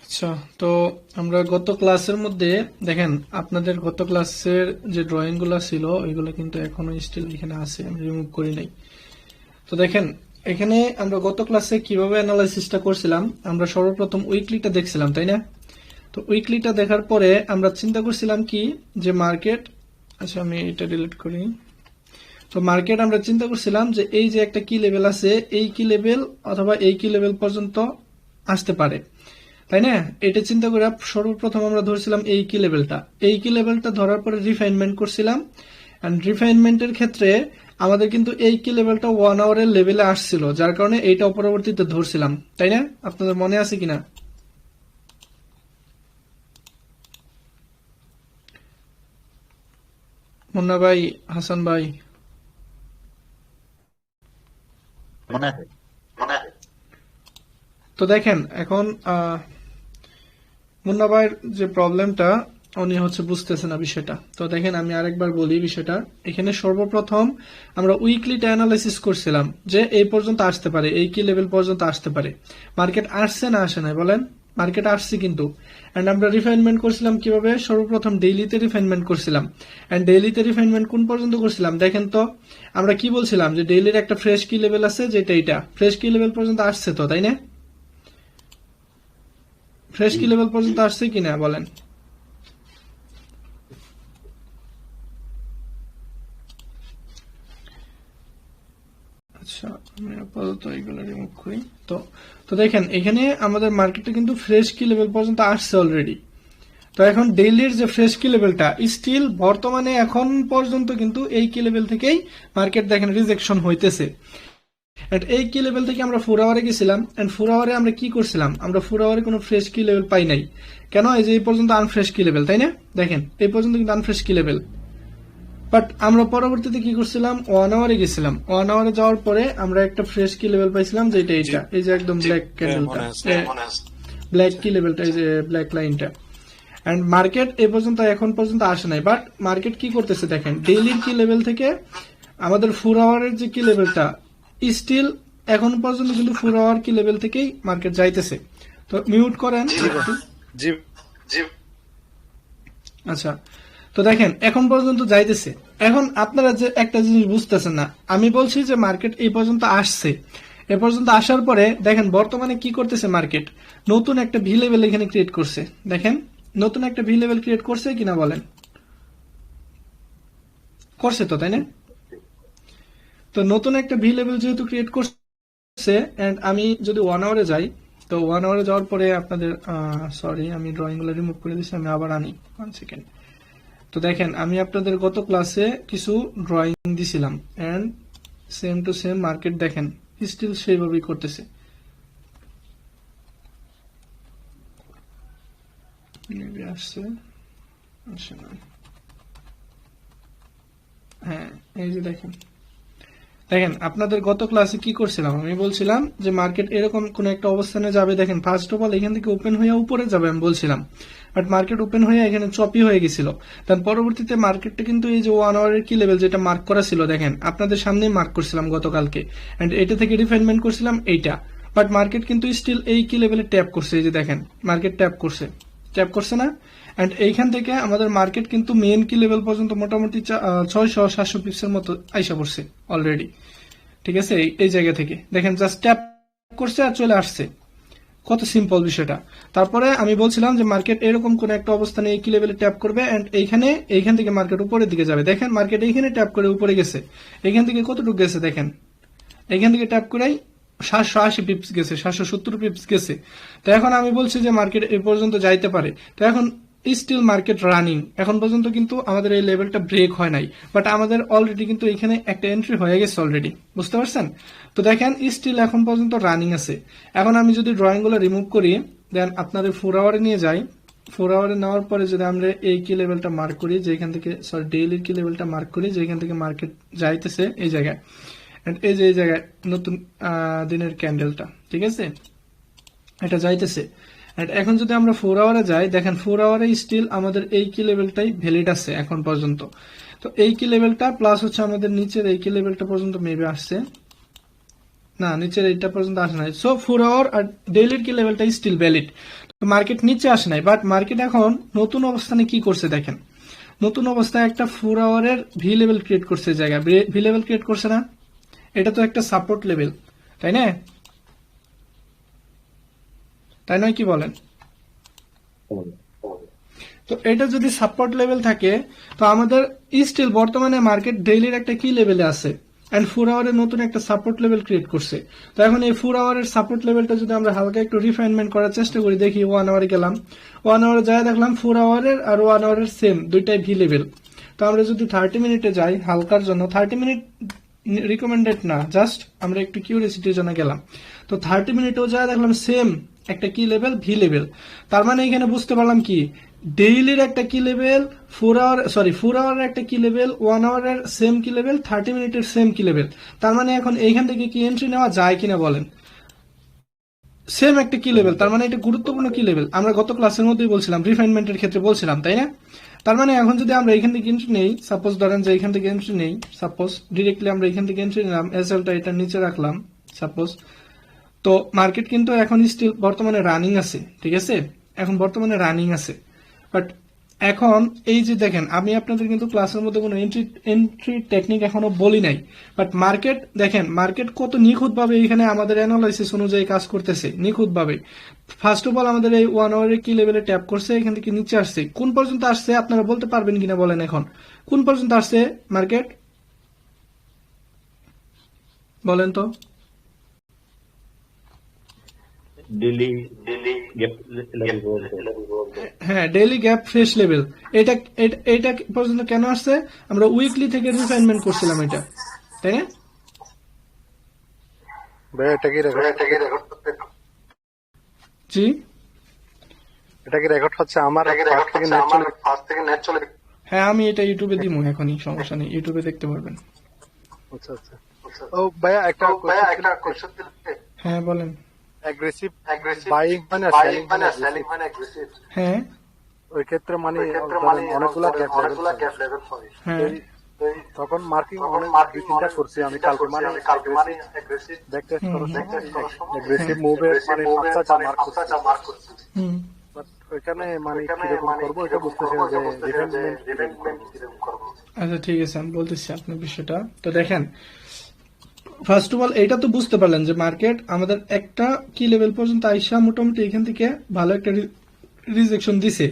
আচ্ছা, তো আমরা গত ক্লাসের মধ্যে দেখেন আপনাদের গত ক্লাসের যে ড্রয়িং গুলো ছিল ওইগুলো কিন্তু এখনো স্টিল এখানে আছে, আমি রিমুভ করি নাই। তো দেখেন এখানে আমরা গত ক্লাসে কিভাবে অ্যানালাইসিসটা করছিলাম, আমরা সর্বপ্রথম উইকলিটা দেখছিলাম, তাই না? তো উইকলিটা দেখার পরে আমরা চিন্তা করছিলাম কি যে মার্কেট, আচ্ছা আমি এটা ডিলিট করি। তো মার্কেট আমরা চিন্তা করছিলাম যে এই যে একটা কি লেভেল আছে, এই কি লেভেল অথবা এই কি লেভেল পর্যন্ত আসতে পারে, তাই না? এটা চিন্তা করে সর্বপ্রথম আমরা ধরছিলাম এই কি লেভেলটা, এই কি লেভেলটা ধরার পরে রিফাইনমেন্ট করছিলাম। এন্ড রিফাইনমেন্টের ক্ষেত্রে আমাদের কিন্তু এই কি লেভেলটা 1 আওয়ারের লেভেলে আসছিল, যার কারণে এইটা পরবর্তীতে ধরছিলাম, তাই না? আপনাদের মনে আছে কিনা? মুন্না ভাই, হাসান ভাই। মনে আছে। তো দেখেন এখন মুন্না ভাইয়ের যে প্রবলেমটা, উনি হচ্ছে বুঝতেছে না বিষয়টা। তো দেখেন আমি আরেকবার বলি বিষয়টা। এখানে সর্বপ্রথম আমরা উইকলিটা অ্যানালাইসিস করছিলাম যে এই পর্যন্ত আসতে পারে, এই কি লেভেল পর্যন্ত আসতে পারে। মার্কেট আসছে না আসে নাই বলেন? মার্কেট আসছে কিন্তু। এন্ড আমরা রিফাইনমেন্ট করছিলাম কিভাবে? সর্বপ্রথম ডেইলিতে রিফাইনমেন্ট করছিলাম। এন্ড ডেইলিতে রিফাইনমেন্ট কোন পর্যন্ত করছিলাম দেখেন তো। আমরা কি বলছিলাম যে ডেইলির একটা ফ্রেশ কি লেভেল আছে, যেটা এটা ফ্রেশ কি লেভেল পর্যন্ত আসছে তো, তাই না? ফ্রেশ কি লেভেল পর্যন্ত আসছে কিনা বলেন? আচ্ছা, আমি আপাতত এগুলো রিমুভ করি। তো তো দেখেন এখানে আমাদের মার্কেটে কিন্তু ফ্রেশ কি লেভেল পর্যন্ত আসছে অলরেডি। তো এখন ডেইলির যে ফ্রেশ কি লেভেলটা স্টিল বর্তমানে এখন পর্যন্ত কিন্তু এই কি লেভেল থেকেই মার্কেট দেখেন রিজেকশন হইতেছে। এন্ড এই কি লেভেল থেকে আমরা 4 আওয়ারে গেছিলাম, এন্ড 4 আওয়ারে আমরা কি করছিলাম? আমরা 4 আওয়ারে কোনো ফ্রেশ কি লেভেল পাই নাই। কেন? এই যে এই পর্যন্ত আনফ্রেশ কি লেভেল, তাই না? দেখেন এই পর্যন্ত কিন্তু আনফ্রেশ কি লেভেল। বাট আমরা পরবর্তীতে কি করছিলাম? 1 আওয়ারে গেছিলাম। 1 আওয়ারে যাওয়ার পরে আমরা একটা ফ্রেশ কি লেভেল পাইছিলাম, যেটা জি এটা, এই যে একদম জি ব্ল্যাক ভাইয়া ক্যান্ডেলটা, মনে আছে। ব্ল্যাক কি লেভেলটা, এই যে ব্ল্যাক লাইনটা। এন্ড মার্কেট এই পর্যন্ত এখন পর্যন্ত আসে নাই। বাট মার্কেট কি করতেছে দেখেন, ডেইলির কি লেভেল থেকে আমাদের 4 আওয়ারের যে কি লেভেলটা স্টিল এখন পর্যন্ত কিন্তু 4 আওয়ার কি লেভেল থেকেই মার্কেট যাইতেছে। তো মিউট করেন জি একটু। জি আচ্ছা, তো দেখেন এখন পর্যন্ত যাইতেছে। এখন আপনারা যে একটা জিনিস বুঝতেছেন না, আমি বলছি যে মার্কেট এই পর্যন্ত আসছে। এ পর্যন্ত আসার পরে দেখেন বর্তমানে কি করতেছে মার্কেট, নতুন একটা ভি লেভেল এখানে ক্রিয়েট করছে। দেখেন নতুন একটা ভি লেভেল ক্রিয়েট করছে কিনা বলেন? করছে তো, তাই না? তো নতুন একটা ভি লেভেল যেহেতু ক্রিয়েট করছে, এন্ড আমি যদি 1 আওয়ারে যাই, তো 1 আওয়ারে যাওয়ার পরে আপনাদের সরি আমি ড্রয়িং গুলো রিমুভ করে দিচ্ছি, আমি আবার আনি 1 সেকেন্ড। তো দেখেন আমি আপনাদের গত ক্লাসে কিছু ড্রয়িং দিছিলাম, and same to same market দেখেন স্টিল সেইভাবেই করতেছে। মেবি আসছে, আসে না। হ্যাঁ, এই যে দেখেন, দেখেন আপনাদের গত ক্লাসে কি করছিলাম, আমি বলছিলাম যে মার্কেট এরকম কোন একটা অবস্থানে যাবে। দেখেন ফার্স্ট অফ অল এখান থেকে ওপেন হয়ে উপরে যাবে আমি বলছিলাম, বাট মার্কেট ওপেন হয়ে এখানে চপি হয়ে গেছিল। তার পরবর্তীতে মার্কেটটা কিন্তু এই যে 1 আওয়ারের কি লেভেল যেটা মার্ক করা ছিল, দেখেন আপনাদের সামনেই মার্ক করছিলাম গতকালকে, এন্ড এটা থেকে রিফাইনমেন্ট করছিলাম এইটা। বাট মার্কেট কিন্তু স্টিল এই কি লেভেলে ট্যাপ করছে, এই যে দেখেন মার্কেট ট্যাপ করছে না? এন্ড এইখান থেকে আমাদের মার্কেট কিন্তু মেন কি লেভেল পর্যন্ত মোটামুটি 600-700 পিপসের মতো আইসা পড়ছে অলরেডি। ঠিক আছে, এই জায়গা থেকে দেখেন জাস্ট ট্যাপ করছে আর চলে আসছে। কত সিম্পল বিষয়টা। তারপরে আমি বলছিলাম যে মার্কেট এরকম কোন একটা অবস্থানে এই কি লেভেলে ট্যাপ করবে, এন্ড এইখান থেকে মার্কেট উপরের দিকে যাবে। দেখেন মার্কেট এইখানে ট্যাপ করে উপরে গেছে। এখান থেকে কতটুকু গেছে দেখেন, এখান থেকে ট্যাপ করেই 780 পিপস গেছে, 770 পিপস গেছে। তো এখন আমি বলছি যে মার্কেট এ পর্যন্ত যাইতে পারে। তো এখন স্টিল মার্কেট রানিং, এখন পর্যন্ত কিন্তু আমাদের এই লেভেলটা ব্রেক হয় নাই। বাট আমাদের অলরেডি কিন্তু এখানে একটা এন্ট্রি হয়ে গেছে অলরেডি, বুঝতে পারছেন? তো দেখেন স্টিল এখন পর্যন্ত রানিং আছে। এখন আমি যদি ড্রয়িং গুলো রিমুভ করি, দেন আপনাদের 4 আওয়ারে নিয়ে যাই। 4 আওয়ারে নেওয়ার পরে যদি আমরা এই কি লেভেলটা মার্ক করি, যেখান থেকে সরি ডেইলির কি লেভেলটা মার্ক করি, যেখান থেকে মার্কেট যাইতেছে এই জায়গায়, and এই যে এই জায়গায় নতুন দিনের ক্যান্ডেলটা, ঠিক আছে, এটা যাইতেছে। And এখন যদি আমরা 4 আওয়ারে যাই, দেখেন 4 আওয়ারে স্টিল আমাদের এই কি লেভেলটাই ভ্যালিড আছে এখন পর্যন্ত। তো এই কি লেভেলটা প্লাস হচ্ছে আমাদের নিচের এই কি লেভেলটা পর্যন্ত মেবি আসছে। না, নিচের এইটা পর্যন্ত আসে নাই। সো 4 আওয়ার আর ডেইলির কি লেভেলটা স্টিল ভ্যালিড। তো মার্কেট নিচে আসে নাই, বাট মার্কেট এখন নতুন অবস্থানে কি করছে দেখেন। নতুন অবস্থায় একটা 4 আওয়ারের ভি লেভেল ক্রিয়েট করছে জায়গা, ভি লেভেল ক্রিয়েট করছে না? এটা তো একটা সাপোর্ট লেভেল, তাই না? তাই নয় কি বলেন? তো এটা যদি সাপোর্ট লেভেল থাকে, তো আমাদের স্টিল বর্তমানে মার্কেট ডেইলির একটা কি লেভেলে আছে, এন্ড 4 আওয়ারের নতুন একটা সাপোর্ট লেভেল ক্রিয়েট করছে। তো এখন এই 4 আওয়ারের সাপোর্ট লেভেলটা যদি আমরা হালকা একটু রিফাইনমেন্ট করার চেষ্টা করি, দেখি 1 আওয়ারে গেলাম, 1 আওয়ারে যাই দেখলাম 4 আওয়ারের আর 1 আওয়ারের সেম দুইটাই ভি লেভেল। তো আমরা যদি 30 মিনিটে যাই হালকার জন্য, 30 মিনিট রিকমেন্ডেড না, জাস্ট আমরা একটু কিউরিয়াসিটির জন্য গেলাম। তো 30 মিনিটেও যা দেখলাম সেম একটা কি লেভেল, ভি লেভেল। তার মানে এখানে বুঝতে পারলাম কি, ডেইলির একটা কি লেভেল, 4 আওয়ারের একটা কি লেভেল, 1 আওয়ারের সেম কি লেভেল, 30 মিনিটের সেম কি লেভেল। তার মানে এখন এইখান থেকে কি এন্ট্রি নেওয়া যায় কিনা বলেন? সেম একটা কি লেভেল, তার মানে এটা গুরুত্বপূর্ণ কি লেভেল। আমরা গত ক্লাসের মধ্যেই বলছিলাম, রিফাইনমেন্টের ক্ষেত্রে বলছিলাম, তাই না? তার মানে এখন যদি আমরা এখান থেকে এন্ট্রি নেই, সাপোজ ধরেন যে এখান থেকে এন্ট্রি নেই, সাপোজ ডিরেক্টলি আমরা এখান থেকে এন্ট্রি নিলাম, এসএলটা এটা নিচে রাখলাম সাপোজ। তো মার্কেট কিন্তু এখন স্টিল বর্তমানে রানিং আছে, ঠিক আছে? এখন বর্তমানে রানিং আছে, বাট এখন এই যে দেখেন, আমি আপনাদের কিন্তু ক্লাসের মধ্যে কোনো এন্ট্রি টেকনিক এখনো বলি নাই, বাট মার্কেট দেখেন, মার্কেট কত নিখুঁত ভাবে এখানে আমাদের অ্যানালাইসিস অনুযায়ী কাজ করতেছে, নিখুঁত ভাবে। ফার্স্ট অফ অল আমাদের এই 1 আওয়ারে কি লেভেলে ট্যাপ করছে, এখান থেকে নিচে আসছে, কোন পর্যন্ত আসছে আপনারা বলতে পারবেন কিনা বলেন? এখন কোন পর্যন্ত আসছে মার্কেট, বলেন তো? Daily gap level. হ্যাঁ, ডেইলি গ্যাপ ফ্রেশ লেভেল। এটা এটা পর্যন্ত কেন আসছে? আমরা উইকলি থেকে রিফাইনমেন্ট করছিলাম এটা, তাই না? ভাই এটা কি রেকর্ড জি, এটা কি রেকর্ড হচ্ছে আমার ফার্স্ট থেকে নেট চলে? হ্যাঁ, আমি এটা ইউটিউবে দিব এখনই, সমস্যা নেই, ইউটিউবে দেখতে পারবেন। আচ্ছা আচ্ছা। ও ভাইয়া একটা কোশ্চেন ছিল। হ্যাঁ বলেন। অ্যাগ্রেসিভ বাইং মানে সেলিং মানে অ্যাগ্রেসিভ। হ্যাঁ ওই ক্ষেত্রে মানে ধরেন অনেকগুলা গ্যাপ লেভেল হয়। হ্যাঁ, তখন মার্কিং অনেক দুই তিনটা করছি আমি কালকে মানে অ্যাগ্রেসিভ ব্যাক করার সময় অ্যাগ্রেসিভ মুভে মানে 5টা মার্ক করছি। হুম, বাট ওইখানে মানে কিরকম করবো এটা বুঝতেছি না যে ডিফেন্ডমেন্ট কিরকম করবো। আচ্ছা ঠিক আছে, আমি বলতেছি আপনার বিষয়টা। তো দেখেন, ফার্স্ট অফ অল এইটা তো বুঝতে পারলেন যে মার্কেট আমাদের একটা কি লেভেল পর্যন্ত আইসা মোটামুটি এখান থেকে ভালো একটা রিজেকশন দিছে,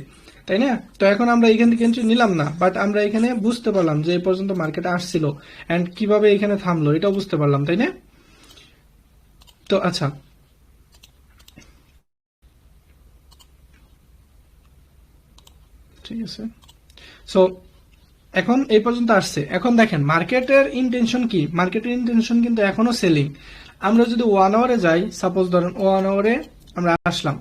তাই না? তো এখন আমরা এখান থেকে এন্ট্রি নিলাম না, বাট আমরা এখানে বুঝতে পারলাম যে এই পর্যন্ত মার্কেট আসছিল এন্ড কিভাবে এখানে থামলো, এটাও বুঝতে পারলাম, তাই না? তো আচ্ছা, ঠিক আছে। সো এখন এই পর্যন্ত আসছে। এখন দেখেন মার্কেটের ইন্টেনশন কি, মার্কেটের ইন্টেনশন কিন্তু এখনো সেলিং। আমরা যদি 1 আওয়ারে যাই, সাপোজ ধরেন 1 আওয়ারে আমরা আসলাম,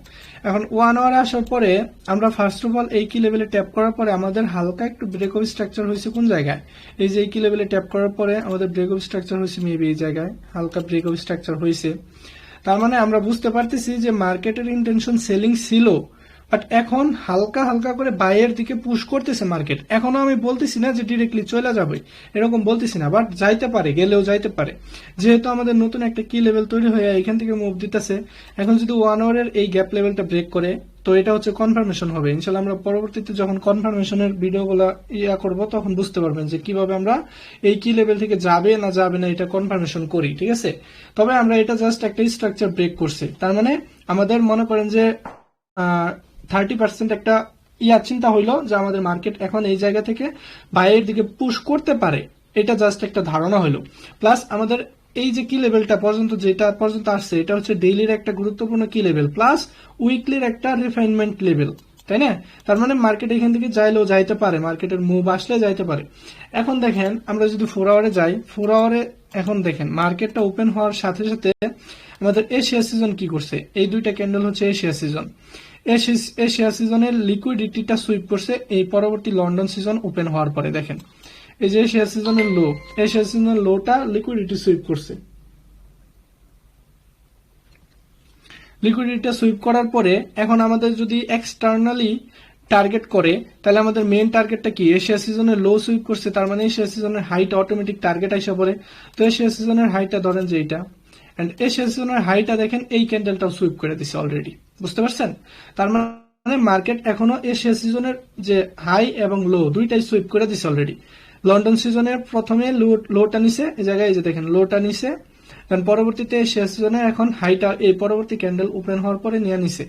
এখন 1 আওয়ারে আসার পরে আমরা ফার্স্ট অফ অল এই কি লেভেলে ট্যাপ করার পরে আমাদের হালকা একটু ব্রেক অফ স্ট্রাকচার হয়েছে কোন জায়গায়, এই যে এই কি লেভেলে ট্যাপ করার পরে আমাদের ব্রেক অফ স্ট্রাকচার হয়েছে মেবি এই জায়গায়, হালকা ব্রেক অফ স্ট্রাকচার হয়েছে। তার মানে আমরা বুঝতে পারতেছি যে মার্কেটের ইন্টেনশন সেলিং ছিল, বাট এখন হালকা হালকা করে বাইয়ের দিকে পুশ করতেছে মার্কেট। এখনো আমি বলতেছি না যে ডিরেক্টলি চলে যাবে, এরকম বলতেছি না, বাট যাইতে পারে, গেলেও যাইতে পারে, যেহেতু আমাদের নতুন একটা কি লেভেল তৈরি হয়ে এখান থেকে মুভ দিতেছে। এখন যদি 1 আওয়ারের এই গ্যাপ লেভেলটা ব্রেক করে, তো এটা হচ্ছে কনফার্মেশন হবে ইনশাল্লাহ। আমরা পরবর্তীতে যখন কনফার্মেশনের ভিডিওগুলো করব তখন বুঝতে পারবেন যে কিভাবে আমরা এই কি লেভেল থেকে যাবে না যাবে না এটা কনফার্মেশন করি, ঠিক আছে? তবে আমরা এটা জাস্ট একটা স্ট্রাকচার ব্রেক করছে, তার মানে আমাদের মনে করেন যে 30% একটা চিন্তা হইলো যে আমাদের মার্কেট এখন এই জায়গা থেকে বাইরের দিকে পুশ করতে পারে, এটা জাস্ট একটা ধারণা হইলো। প্লাস আমাদের এই যে কি লেভেলটা পর্যন্ত যেটা পর্যন্ত আসছে, এটা হচ্ছে ডেইলির একটা গুরুত্বপূর্ণ কি লেভেল, প্লাস উইকলির একটা রিফাইনমেন্ট লেভেল, তাই না? তার মানে মার্কেট এখান থেকে যাইলেও যাইতে পারে, মার্কেটের মুভ আসলে যাইতে পারে। এখন দেখেন আমরা যদি 4 আওয়ারে যাই, 4 আওয়ারে এখন দেখেন মার্কেটটা ওপেন হওয়ার সাথে সাথে আমাদের এশিয়া সিজন কি করছে, এই দুইটা ক্যান্ডেল হচ্ছে এশিয়া সিজন। এশিয়া সিজনের লিকুইডিটিটা সুইপ করছে এই পরবর্তী লন্ডন সিজন ওপেন হওয়ার পরে। দেখেন এই যে এশিয়া সিজনের লো, এশিয়া সিজনের লোটা লিকুইডিটি সুইপ করছে। লিকুইডিটিটা সুইপ করার পরে এখন আমাদের যদি এক্সটার্নালি টার্গেট করে, তাহলে আমাদের মেইন টার্গেটটা কি, এশিয়া সিজনের লো সুইপ করছে, তার মানে এশিয়া সিজনের হাইটা অটোমেটিক টার্গেট আইসা পড়ে। তো এশিয়া সিজনের হাইটা ধরেন যে এটা, এন্ড এশিয়া জোনের হাইটা দেখেন এই ক্যান্ডেলটাও সুইপ করে দিছে অলরেডি, বুঝতে পারছেন? তার মানে মার্কেট এখনো এশিয়া সিজনের যে হাই এবং লো দুইটাই সুইপ করে দিছে অলরেডি। লন্ডন সিজনের প্রথমে লোটা নিছে, এই জায়গায় এই যে দেখেন লোটা নিছে, পরবর্তীতে শেষ সিজনে এখন হাইটা এই পরবর্তী ক্যান্ডেল ওপেন হওয়ার পরে নিয়ে নিছে।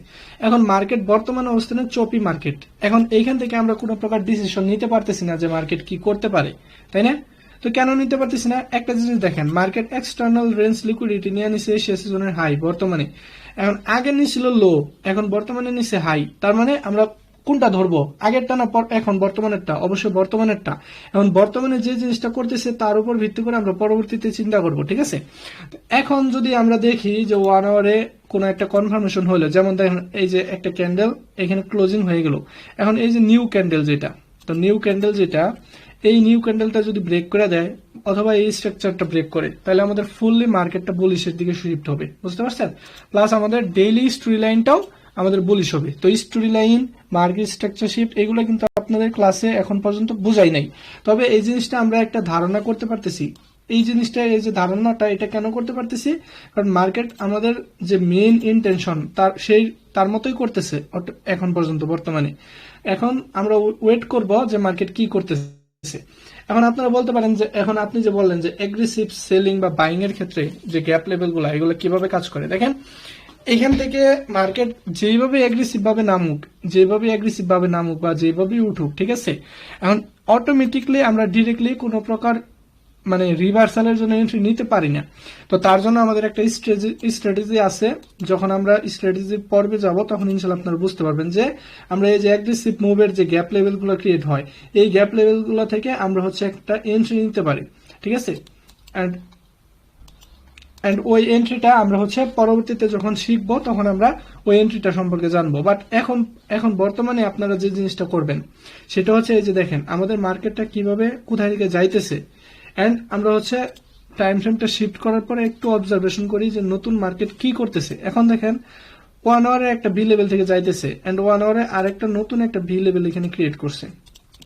এখন মার্কেট বর্তমান অবস্থানে চপি মার্কেট। এখন এইখান থেকে আমরা কোনো প্রকার ডিসিশন নিতে পারতেছি না যে মার্কেট কি করতে পারে, তাই না? তো কেন নিতে পারতেছি না? একটা জিনিস দেখেন, মার্কেট এক্সটার্নাল রেঞ্জ লিকুইডিটি নিয়ে নিছে শেষ সিজনের হাই বর্তমানে, এখন আগে নিছিল লো, এখন বর্তমানে নিছে হাই। তার মানে আমরা কোনটা ধরবো, আগেরটা না এখন বর্তমানেরটা? অবশ্যই বর্তমানেরটা। এখন বর্তমানে যে জিনিসটা করতেছে তার উপর ভিত্তি করে আমরা পরবর্তীতে চিন্তা করব, ঠিক আছে? এখন যদি আমরা দেখি যে 1 আওয়ারে কোন একটা কনফার্মেশন হলো, যেমন দেখেন এই যে একটা ক্যান্ডেল এখানে ক্লোজিং হয়ে গেল, এখন এই যে নিউ ক্যান্ডেল যেটা, তো নিউ ক্যান্ডেল যেটা, এই নিউ ক্যান্ডেলটা যদি ব্রেক করে দেয় অথবা এই স্ট্রাকচারটা ব্রেক করে, তাহলে আমাদের ফুললি মার্কেটটা বুলিশের দিকে শিফট হবে, বুঝতে পারছেন? প্লাস আমাদের ডেইলি স্টোরি লাইনটাও আমাদের বুলিশ হবে। তো story line, market structure shift এগুলো কিন্তু আপনাদের ক্লাসে এখন পর্যন্ত বুঝাই নাই, তবে এই জিনিসটা আমরা একটা ধারণা করতে পারতেছি। এই জিনিসটা, এই যে ধারণাটা, এটা কেন করতে পারতেছি? কারণ মার্কেট আমাদের যে মেইন ইন্টেনশন তার মতোই করতেছে এখন পর্যন্ত বর্তমানে। এখন আমরা ওয়েট করব যে মার্কেট কি করতেছে। এখন আপনারা বলতে পারেন যে, এখন আপনি যে বললেন যে এগ্রেসিভ সেলিং বা বাইং এর ক্ষেত্রে যে গ্যাপ লেভেল গুলা এগুলো কিভাবে কাজ করে, দেখেন এখান থেকে মার্কেট যেভাবে অ্যাগ্রেসিভ ভাবে নামুক বা যেভাবে উঠুক, ঠিক আছে, এখন অটোমেটিকলি আমরা ডিরেক্টলি কোনো প্রকার মানে রিভার্সালের জন্য এন্ট্রি নিতে পারি না। তো তার জন্য আমাদের একটা স্ট্র্যাটেজি আছে। যখন আমরা স্ট্র্যাটেজি পর্বে যাব তখন ইনশাআল্লাহ আপনারা বুঝতে পারবেন যে আমরা এই যে অ্যাগ্রেসিভ মুভের যে গ্যাপ লেভেল গুলো ক্রিয়েট হয়, এই গ্যাপ লেভেল গুলো থেকে আমরা হচ্ছে একটা এন্ট্রি নিতে পারি, ঠিক আছে? এন্ড ওই এন্ট্রিটা আমরা হচ্ছে পরবর্তীতে যখন শিখবো তখন আমরা ওই এন্ট্রিটা সম্পর্কে জানবো। বাট এখন বর্তমানে আপনারা যে জিনিসটা করবেন সেটা হচ্ছে এই যে দেখেন আমাদের মার্কেটটা কিভাবে কোথায় দিকে যাইতেছে, এন্ড আমরা হচ্ছে টাইম ফ্রেমটা শিফট করার পরে একটু অবজারভেশন করি যে নতুন মার্কেট কি করতেছে। এখন দেখেন 1 আওয়ারে একটা বি লেভেল থেকে যাইতেছে, এন্ড 1 আওয়ারে আরেকটা নতুন একটা বি লেভেল এখানে ক্রিয়েট করছে,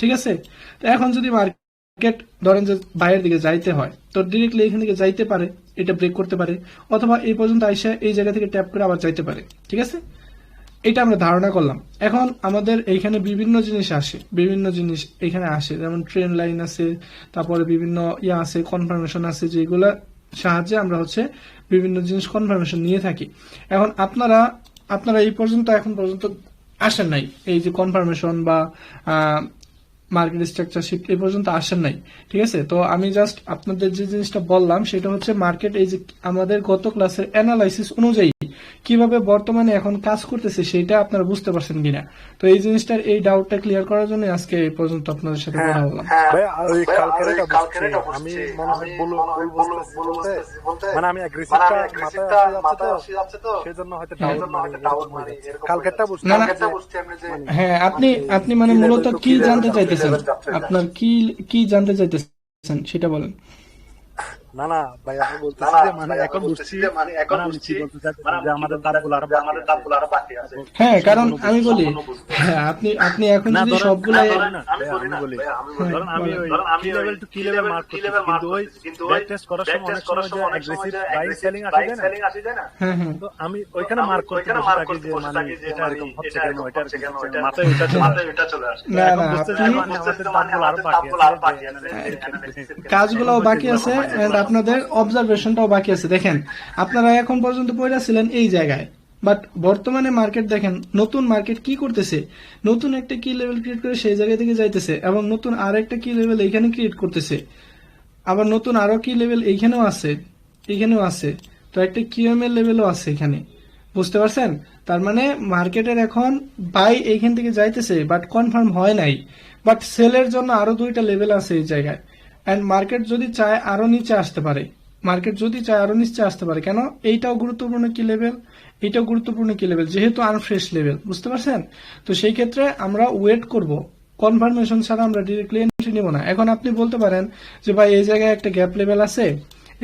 ঠিক আছে? তো এখন যদি মার্কেট ধরেন যে বাইরের দিকে যাইতে হয়, তো ডিরেক্টলি এখান থেকে যাইতে পারে, এটা ব্রেক করতে পারে, অথবা এই পর্যন্ত আইসা এই জায়গা থেকে ট্যাপ করে আবার যাইতে পারে, ঠিক আছে? এটা আমরা ধারণা করলাম। এখন আমাদের এইখানে বিভিন্ন জিনিস এখানে আসে, যেমন ট্রেন লাইন আছে, তারপরে বিভিন্ন আছে, কনফার্মেশন আছে, যেগুলা সাহায্যে আমরা হচ্ছে বিভিন্ন জিনিস কনফার্মেশন নিয়ে থাকি। এখন আপনারা এখন পর্যন্ত আসেন নাই এই যে কনফার্মেশন বা মার্কেট স্ট্রাকচার শিফট এই পর্যন্ত আসেন নাই, ঠিক আছে? তো আমি জাস্ট আপনাদের যে জিনিসটা বললাম সেটা হচ্ছে মার্কেট এই যে আমাদের গত ক্লাসের অ্যানালাইসিস অনুযায়ী কিভাবে বর্তমানে এখন কাজ করতেছে সেটা আপনারা বুঝতে পারছেন কিনা। তো এই জিনিসটার এই ডাউটটা ক্লিয়ার করার জন্য আজকে এই পর্যন্ত আপনাদের সাথে কথা বললাম। ভাই ওই কালকের আমি মনে হয় মানে আমি অ্যাগ্রেসিভটা মাথায় আসছে তো সেজন্য হয়তো ডাউট মানে কালকেরটা বুঝতে না হ্যাঁ, আপনি মানে মূলত কি জানতে চাইতেছেন, আপনার কি জানতে চাইতেছেন সেটা বলেন। না ভাই আমি বলতেছি যে মানে এখন বুঝছি আমি কি বলতে চাচ্ছি যে আমাদের দামগুলো আরো বাকি আছে। হ্যাঁ, কারণ আমি বলি, হ্যাঁ আপনি এখন যদি সবগুলো আমি বলি ধরুন আমি ওই কি লেভেল টু কি লেভেল মার্ক করছি, কিন্তু ওই ব্যাক টেস্ট করার সময় যে অ্যাগ্রেসিভ বাইং সেলিং আসে যায় না, তো আমি ওইখানে মার্ক করতে থাকি যে মানে এটা এরকম হচ্ছে কেন, এটা মাথায় এটা চলে আসে। না আমাদের দামগুলো আরো বাকি আছে, কাজগুলোও বাকি আছে, এন্ড আপনাদের অবজারভেশনটাও বাকি আছে। দেখেন আপনারা এখন পর্যন্ত পড়ে ছিলেন এই জায়গায়, বাট বর্তমানে মার্কেট দেখেন নতুন মার্কেট কি করতেছে, নতুন একটা কি লেভেল ক্রিয়েট করে সেই জায়গা থেকে যাইতেছে, এবং নতুন আর একটা কি লেভেল এইখানে ক্রিয়েট করতেছে, আবার নতুন আরো কি লেভেল এইখানেও আছে, তো একটা কিউএমএল লেভেলও আছে এখানে, বুঝতে পারছেন? তার মানে মার্কেটের এখন বাই এইখান থেকে যাইতেছে বাট কনফার্ম হয় নাই, বাট সেলের জন্য আরো 2টা লেভেল আছে এই জায়গায়। এন্ড মার্কেট যদি চায় আরো নিচে আসতে পারে, কেন? এইটাও গুরুত্বপূর্ণ কি লেভেল, যেহেতু আনফ্রেশ লেভেল, বুঝতে পারছেন? তো সেই ক্ষেত্রে আমরা ওয়েট করব, কনফার্মেশন ছাড়া আমরা ডিরেক্টলি এন্ট্রি নিব না। এখন আপনি বলতে পারেন যে ভাই এই জায়গায় একটা গ্যাপ লেভেল আছে,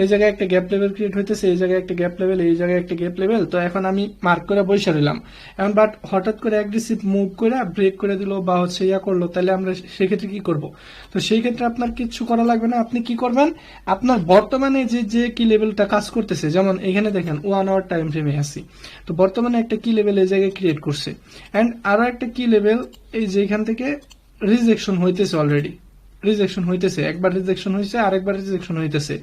এই জায়গায় একটা গ্যাপ লেভেল ক্রিয়েট হইতেছে, এই জায়গায় একটা গ্যাপ লেভেল, এই জায়গায় একটা গ্যাপ লেভেল। তো এখন আমি মার্ক করে বসে রইলাম। এখন বাট হঠাৎ করে অ্যাগ্রেসিভ মুভ করে ব্রেক করে দিল বা হচ্ছে ইয়া করলো, তাহলে আমরা সেক্ষেত্রে কি করব? তো সেই ক্ষেত্রে আপনার কিছু করা লাগবে না। আপনি কি করবেন, আপনার বর্তমানে যে যে কি লেভেলটা কাজ করতেছে, যেমন এখানে দেখেন 1 আওয়ার টাইম ফ্রেমে আছি, তো বর্তমানে একটা কি লেভেল এই জায়গায় ক্রিয়েট করছে, এন্ড আরো একটা কি লেভেল এই যে এখান থেকে রিজেকশন হইতেছে, অলরেডি রিজেকশন হইতেছে, একবার রিজেকশন হয়েছে, আরেকবার রিজেকশন হইতেছে,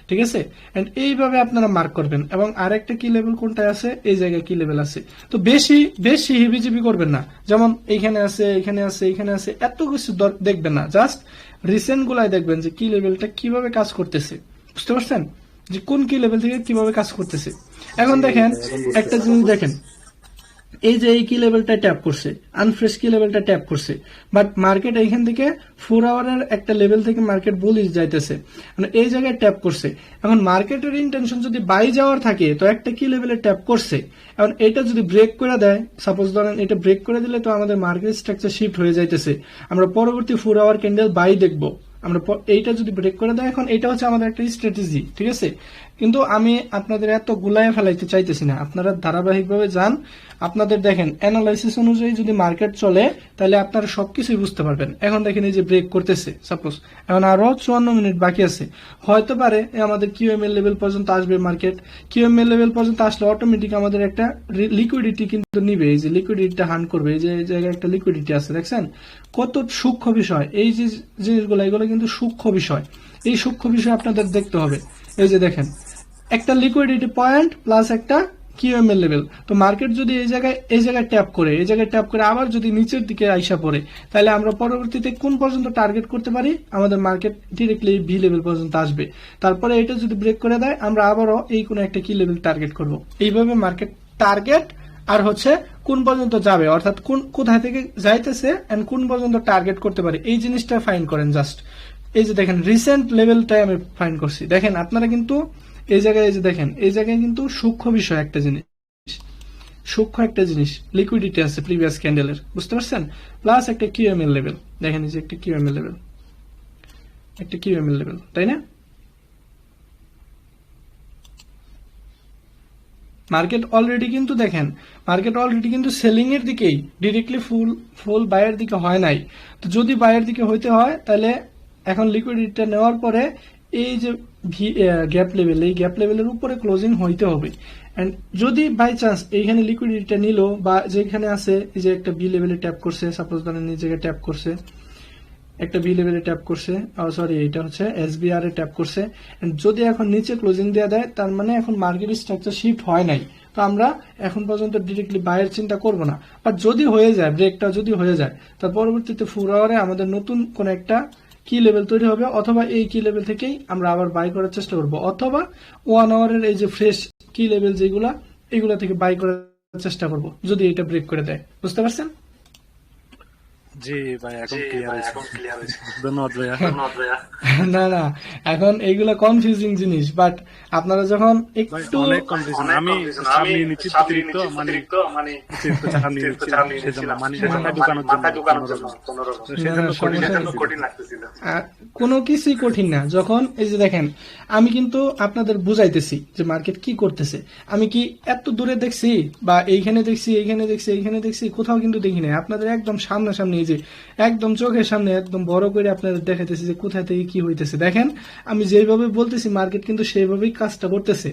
ঠিক আছে। এন্ড এইভাবে আপনারা মার্ক করবেন। এবং আরেকটা কি লেভেল কোনটা আছে, এই জায়গায় কি লেভেল আছে। তো বেশি বেশি হিবিজিবি করবেন না, যেমন এইখানে আছে, এখানে আছে, এখানে আছে, এত কিছু দেখবেন না। জাস্ট রিসেন্ট গুলাই দেখবেন যে কি লেভেলটা কিভাবে কাজ করতেছে, বুঝতে পারছেন, যে কোন কি লেভেল থেকে কিভাবে কাজ করতেছে। এখন দেখেন একটা জিনিস দেখেন, এই যে এই কি লেভেলটা ট্যাপ করছে, আনফ্রেশ কি লেভেলটা ট্যাপ করছে, বাট মার্কেট এইখান থেকে 4 আওয়ারের একটা লেভেল থেকে মার্কেট বুলিশ যাইতেছে, মানে এই জায়গায় ট্যাপ করছে। এখন মার্কেটের ইন্টেনশন যদি বাই যাওয়ার থাকে, তো একটা কি লেভেলে ট্যাপ করছে, এখন এটা যদি ব্রেক করে দেয়, সাপোজ ধরেন এটা ব্রেক করে দিলে তো আমাদের মার্কেট স্ট্রাকচার শিফট হয়ে যাইতেছে, আমরা পরবর্তী 4 আওয়ার ক্যান্ডেল বাই দেখবো। আমরা এইটা যদি ব্রেক করে দেয়, এখন এটা হচ্ছে আমাদের একটা স্ট্র্যাটেজি, ঠিক আছে। কিন্তু আমি আপনাদের এত গুলায় ফেলাইতে চাইতেছি না, আপনারা ধারাবাহিকভাবে যান। আপনাদের দেখেন অ্যানালাইসিস অনুযায়ী যদি মার্কেট চলে, তাহলে আপনারা সবকিছুই বুঝতে পারবেন। এখন দেখেন এই যে ব্রেক করতেছে, সাপোজ এখন আরো 54 মিনিট বাকি আছে, হয়তো পারে আমাদের কিউএমএল লেভেল পর্যন্ত আসবে মার্কেট। কিউএমএল লেভেল পর্যন্ত আসলে অটোমেটিক আমাদের একটা লিকুইডিটি কিন্তু নিবে, এই যে লিকুইডিটিটা হান্ট করবে, এই যে জায়গায় একটা লিকুইডিটি আছে, দেখছেন কত সূক্ষ্ম বিষয়। এই যে জিনিসগুলো, এগুলো কিন্তু সূক্ষ্ম বিষয়, এই সূক্ষ্ম বিষয় আপনাদের দেখতে হবে। এই যে দেখেন একটা লিকুইডিটি পয়েন্ট প্লাস একটা কিউএমএল লেভেল। তো মার্কেট যদি এই জায়গায় ট্যাপ করে, এই জায়গায় ট্যাপ করে আবার যদি নিচের দিকে আইসা পড়ে, তাহলে আমরা পরবর্তীতে কোন পর্যন্ত টার্গেট করতে পারি, আমাদের মার্কেট ডিরেক্টলি ভি লেভেল পর্যন্ত আসবে। তারপরে এটা যদি ব্রেক করে দেয়, আমরা আবারও এই কোন একটা কি লেভেল টার্গেট করব। এইভাবে মার্কেট টার্গেট আর হচ্ছে কোন পর্যন্ত যাবে, অর্থাৎ কোথায় থেকে যাইতেছে এন্ড কোন পর্যন্ত টার্গেট করতে পারে, এই জিনিসটা ফাইন করেন। জাস্ট এই যে দেখেন রিসেন্ট লেভেলটাই আমি ফাইন করছি। দেখেন আপনারা কিন্তু এই জায়গায়, এই যে দেখেন এই জায়গায় কিন্তু সূক্ষ্ম বিষয় একটা জিনিস, সূক্ষ্ম একটা জিনিস লিকুইডিটি আছে প্রিভিয়াস ক্যান্ডেলের, বুঝতে পারছেন, প্লাস একটা কিউএমএল লেভেল। দেখেন এই যে একটা কিউএমএল লেভেল, একটা কিউএমএল লেভেল, তাই না? মার্কেট অলরেডি কিন্তু দেখেন, মার্কেট অলরেডি কিন্তু সেলিং এর দিকেই, ডিরেক্টলি ফুল বায়ের দিকে হয় নাই। তো যদি বায়ের দিকে হইতে হয়, তাহলে এখন লিকুইডিটিটা নেওয়ার পরে এই যে গ্যাপ লেভেল, এই গ্যাপ লেভেলের উপরে ক্লোজিং হইতে হবে। এন্ড যদি বাই চান্স এইখানে লিকুইডিটিটা নিল, বা যেখানে আছে এই যে একটা বি লেভেলে ট্যাপ করছে, সাপোজ ধরেন এই জায়গায় ট্যাপ করছে, একটা বি লেভেলে ট্যাপ করছে, সরি এটা হচ্ছে এসবিআর এ ট্যাপ করছে, যদি এখন নিচে ক্লোজিং দেওয়া দেয়, তার মানে এখন মার্কেট স্ট্রাকচার শিফট হয় নাই। তো আমরা এখন পর্যন্ত ডিরেক্টলি বাইয়ের চিন্তা করব না। বাট যদি হয়ে যায়, ব্রেকটা যদি হয়ে যায়, তার পরবর্তীতে 4 আওয়ারে আমাদের নতুন কোন একটা কি লেভেল তৈরি হবে, অথবা এই কি লেভেল থেকেই আমরা আবার বাই করার চেষ্টা করব, অথবা 1 আওয়ারের এই যে ফ্রেশ কি লেভেল যেগুলা, এগুলা থেকে বাই করার চেষ্টা করব, যদি এটা ব্রেক করে দেয়। বুঝতে পারছেন? জি ভাই, এখন ক্লিয়ার হয়েছে। ধন্যবাদ ভাইয়া। না না, এখন এইগুলা কনফিউজিং জিনিস, বাট আপনারা যখন একটু অনেক কনফিউশন, আমি সামনে নিচে অতিরিক্ত মানে অতিরিক্ত চাপ নিয়ে নিচ্ছিলাম, সেজন্য মানে মাথায় ঢুকানোর জন্য সেজন্য কঠিন লাগতেছিল। কোনো কিছুই কঠিন না। যখন এই যে দেখেন, আমি কিন্তু আপনাদের বুঝাইতেছি যে মার্কেট কি করতেছে, আমি কি এত দূরে দেখছি, বা এইখানে দেখছি, এইখানে দেখছি, এইখানে দেখছি, কোথাও কিন্তু দেখি নাই। আপনাদের একদম সামনাসামনি, এই যে একদম চোখের সামনে একদম বড় করে আপনাদের দেখাইতেছি যে কোথায় থেকে কি হইতেছে। দেখেন আমি যেভাবে বলতেছি, মার্কেট কিন্তু সেইভাবেই কাজটা করতেছে।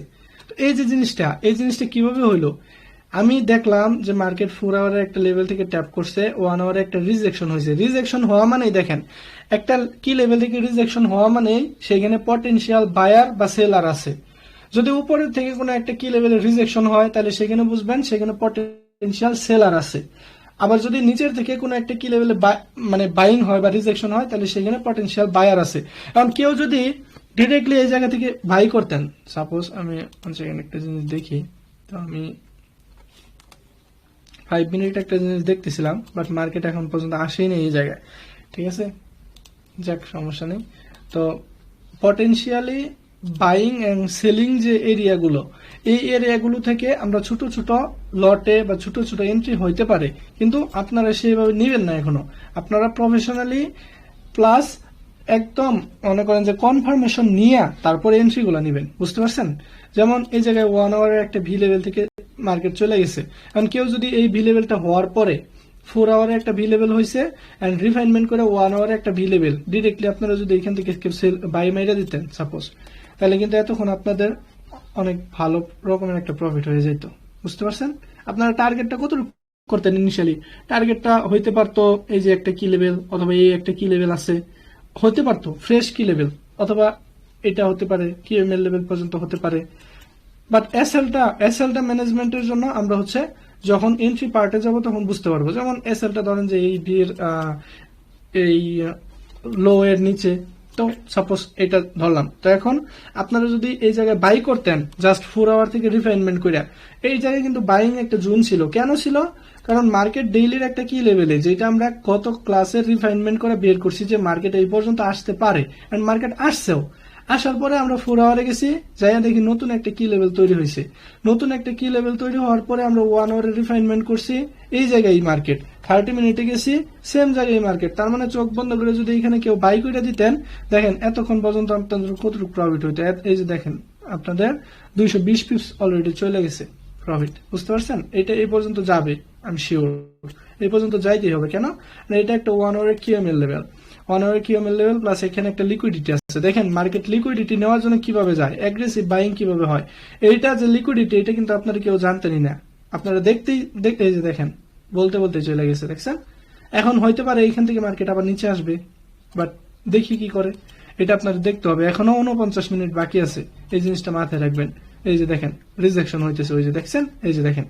তো এই যে জিনিসটা, এই জিনিসটা কিভাবে হইলো, আমি দেখলাম যে মার্কেট 4 আওয়ারের একটা লেভেল থেকে ট্যাপ করছে, 1 আওয়ারে একটা রিজেকশন হয়েছে। রিজেকশন হওয়া মানেই দেখেন, একটা কি লেভেল থেকে রিজেকশন হওয়া মানেই সেখানে পটেনশিয়াল বায়ার বা সেলার আছে। যদি উপরের থেকে কোনো একটা কি লেভেলের রিজেকশন হয়, তাহলে সেখানে বুঝবেন সেখানে পটেনশিয়াল সেলার আছে। আবার যদি নিচের থেকে কোনো একটা কি লেভেলে মানে বাইং হয় বা রিজেকশন হয়, তাহলে সেখানে পটেনশিয়াল বায়ার আছে। কারণ কেউ যদি ডিরেক্টলি এই জায়গা থেকে বাই করতেন, সাপোজ আমি একটা জিনিস দেখি, তো আমি 5 মিনিট একটা জিনিস দেখতেছিলাম, বাট মার্কেট এখন পর্যন্ত আসেই নেই এই জায়গায়, ঠিক আছে, যাক সমস্যা নেই। তো পটেনশিয়ালি বাইং এন্ড সেলিং যে এরিয়াগুলো, এই এরিয়াগুলো থেকে আমরা ছোট ছোট লটে বা ছোট ছোট এন্ট্রি হইতে পারে, কিন্তু আপনারা সেইভাবে নিবেন না। এখনো আপনারা প্রফেশনালি প্লাস একদম মনে করেন যে কনফার্মেশন নিয়ে তারপরে এন্ট্রি গুলা নিবেন, বুঝতে পারছেন? যেমন এই জায়গায় 1 আওয়ারের একটা ভি লেভেল থেকে মার্কেট চলে গেছে, কারণ কেউ যদি এই ভি লেভেলটা হওয়ার পরে 4 আওয়ারে একটা ভি লেভেল হয়েছে এন্ড রিফাইনমেন্ট করে 1 আওয়ারে একটা ভি লেভেল ডিরেক্টলি আপনারা যদি এখান থেকে সেল বাই মাইরা দিতেন সাপোজ, তাহলে কিন্তু এতক্ষণ আপনাদের অনেক ভালো রকমের একটা প্রফিট হয়ে যেত, বুঝতে পারছেন? আপনারা টার্গেটটা কতটুকু করতেন ইনিশিয়ালি? টার্গেটটা হইতে পারতো এই যে একটা কি লেভেল, অথবা এই একটা কি লেভেল আছে, হতে পারতো ফ্রেশ কি লেভেল, অথবা এটা হতে পারে কিউএমএল লেভেল পর্যন্ত হতে পারে। বাট এসএলটা ম্যানেজমেন্টের জন্য আমরা হচ্ছে যখন এন্ট্রি পার্টে যাব তখন বুঝতে পারবো। যেমন এসএলটা ধরেন যে এই ভির এই লো এর নিচে, তো সাপোজ এটা ধরলাম। তো এখন আপনারা যদি এই জায়গায় বাই করতেন জাস্ট 4 আওয়ার থেকে রিফাইনমেন্ট করে, এই জায়গায় কিন্তু বাইং একটা জোন ছিল। কেন ছিল? কারণ মার্কেট ডেইলির একটা কি লেভেলে, যেটা আমরা কত ক্লাসের রিফাইনমেন্ট করে বের করছি যে মার্কেট এই পর্যন্ত আসতে পারে, এন্ড মার্কেট আসছেও। আসার পরে আমরা 4 আওয়ারে গেছি, যাইয়া দেখি নতুন একটা কি লেভেল তৈরি হয়েছে। নতুন একটা কি লেভেল তৈরি হওয়ার পরে আমরা 1 আওয়ারে রিফাইনমেন্ট করছি, এই জায়গায় মার্কেট 30 মিনিটে গেছি, সেম জায়গায় মার্কেট। তার মানে চোখ বন্ধ করে যদি এখানে কেউ বাই করে দিতেন, দেখেন এতক্ষণ পর্যন্ত আপনাদের কতটুকু প্রফিট হইতো। এই যে দেখেন আপনাদের 220 পিপস অলরেডি চলে গেছে প্রফিট, বুঝতে পারছেন? এটা এই পর্যন্ত যাবে, আমি শিওর এই পর্যন্ত যাইতেই হবে। কেন? এটা একটা 1 আওয়ারের কিউএমএল লেভেল, 1 আওয়ারের কিউএমএল লেভেল প্লাস এখানে একটা লিকুইডিটি আছে। দেখেন মার্কেট লিকুইডিটি নেওয়ার জন্য কিভাবে যায়, অ্যাগ্রেসিভ বাইং কিভাবে হয়। এইটা যে লিকুইডিটি, এটা কিন্তু আপনারা কেউ জানতেনই না। আপনারা দেখতেই এই যে দেখেন বলতে বলতে চলে গেছে, দেখছেন? এখন হইতে পারে এখান থেকে মার্কেট আবার নিচে আসবে, বাট দেখি কি করে, এটা আপনাদের দেখতে হবে। এখনো 49 মিনিট বাকি আছে, এই জিনিসটা মাথায় রাখবেন। এই যে দেখেন রিজেকশন হইতেছে, ওই যে দেখছেন, এই যে দেখেন